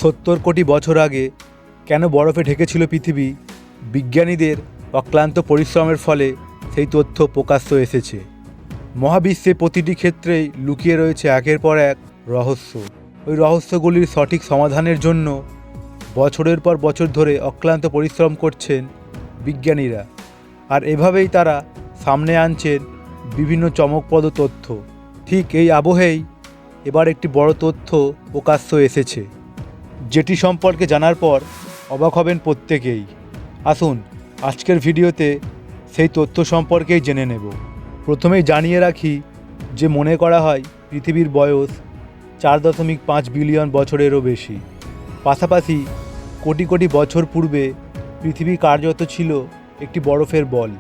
70 কোটি বছর আগে কেন বরফে ঢেকেছিল পৃথিবী, বিজ্ঞানীদের অক্লান্ত পরিশ্রমের ফলে সেই তথ্য প্রকাশ্য এসেছে। মহাবিশ্বে প্রতিটি ক্ষেত্রেই লুকিয়ে রয়েছে একের পর এক রহস্য। ওই রহস্যগুলির সঠিক সমাধানের জন্য বছরের পর বছর ধরে অক্লান্ত পরিশ্রম করছেন বিজ্ঞানীরা, আর এভাবেই তারা সামনে আনছেন বিভিন্ন চমকপ্রদ তথ্য। ঠিক এই আবহেই এবার একটি বড় তথ্য প্রকাশ্য এসেছে, যেটি সম্পর্কে জানার পর অবাক হবেন প্রত্যেকেই। আসুন আজকের ভিডিওতে সেই তথ্য সম্পর্কেই জেনে নেব। প্রথমেই জানিয়ে রাখি যে মনে করা হয় পৃথিবীর বয়স 4.5 বিলিয়ন বছরেরও বেশি। পাশাপাশি কোটি কোটি বছর পূর্বে পৃথিবী কার্যত ছিল একটি বরফের বল,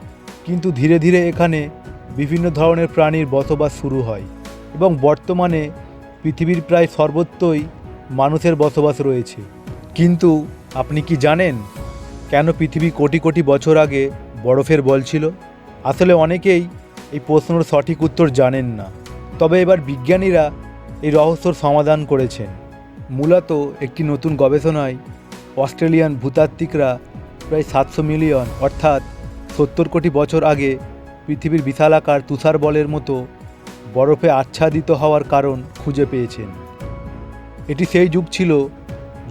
কিন্তু ধীরে ধীরে এখানে বিভিন্ন ধরনের প্রাণীর বসবাস শুরু হয় এবং বর্তমানে পৃথিবীর প্রায় সর্বত্রই মানুষের বসবাস রয়েছে। কিন্তু আপনি কি জানেন কেন পৃথিবী কোটি কোটি বছর আগে বরফের বল ছিল? আসলে অনেকেই এই প্রশ্নের সঠিক উত্তর জানেন না, তবে এবার বিজ্ঞানীরা এই রহস্যর সমাধান করেছেন। মূলত একটি নতুন গবেষণায় অস্ট্রেলিয়ান ভূতাত্ত্বিকরা প্রায় 700 মিলিয়ন অর্থাৎ 70 কোটি বছর আগে পৃথিবীর বিশালাকার তুষার বলের মতো বরফে আচ্ছাদিত হওয়ার কারণ খুঁজে পেয়েছেন। এটি সেই যুগ ছিল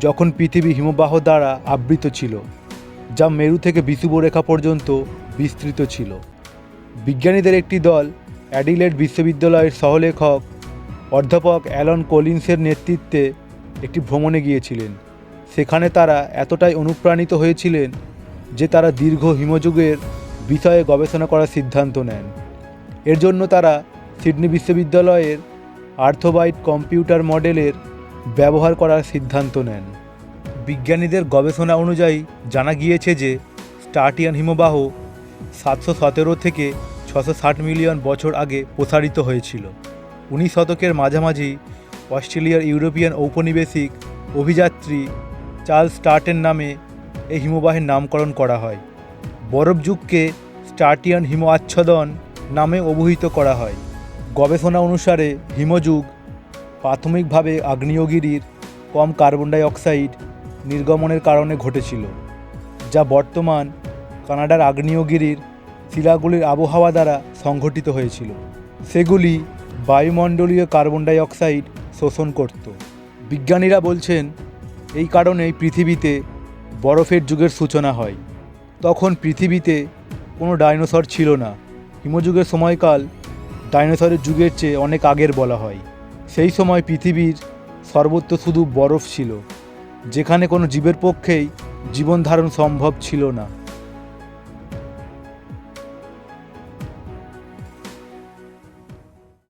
যখন পৃথিবী হিমবাহ দ্বারা আবৃত ছিল, যা মেরু থেকে বিষুব রেখা পর্যন্ত বিস্তৃত ছিল। বিজ্ঞানীদের একটি দল অ্যাডিলেড বিশ্ববিদ্যালয়ের সহলেখক অধ্যাপক অ্যালান কলিন্সের নেতৃত্বে একটি ভ্রমণে গিয়েছিলেন। সেখানে তারা এতটাই অনুপ্রাণিত হয়েছিলেন যে তারা দীর্ঘ হিমযুগের বিষয়ে গবেষণা করার সিদ্ধান্ত নেন। এর জন্য তারা সিডনি বিশ্ববিদ্যালয়ের আর্থোবাইট কম্পিউটার মডেলের ব্যবহার করার সিদ্ধান্ত নেন। বিজ্ঞানীদের গবেষণা অনুযায়ী জানা গিয়েছে যে স্টার্টিয়ান হিমবাহ 717 থেকে 660 মিলিয়ন বছর আগে প্রসারিত হয়েছিল। 19 শতকের মাঝামাঝি অস্ট্রেলিয়ার ইউরোপিয়ান ঔপনিবেশিক অভিযাত্রী চার্লস স্টার্টের নামে এই হিমবাহের নামকরণ করা হয়। বরফ যুগকে স্টার্টিয়ান হিম আচ্ছাদন নামে অভিহিত করা হয়। গবেষণা অনুসারে হিমযুগ প্রাথমিকভাবে আগ্নেয়গিরির কম কার্বন ডাই অক্সাইড নির্গমনের কারণে ঘটেছিল, যা বর্তমান কানাডার আগ্নেয়গিরির শিলাগুলির আবহাওয়া দ্বারা সংঘটিত হয়েছিল। সেগুলি বায়ুমণ্ডলীয় কার্বন ডাই অক্সাইড শোষণ করত। বিজ্ঞানীরা বলছেন এই কারণেই পৃথিবীতে বরফের যুগের সূচনা হয়। তখন পৃথিবীতে কোনো ডাইনোসর ছিল না। হিমযুগের সময়কাল ডাইনোসরের যুগের চেয়ে অনেক আগের বলা হয়। সেই সময় পৃথিবীর সর্বত্র শুধু বরফ ছিল, যেখানে কোনো জীবের পক্ষেই জীবন ধারণ সম্ভব ছিল না।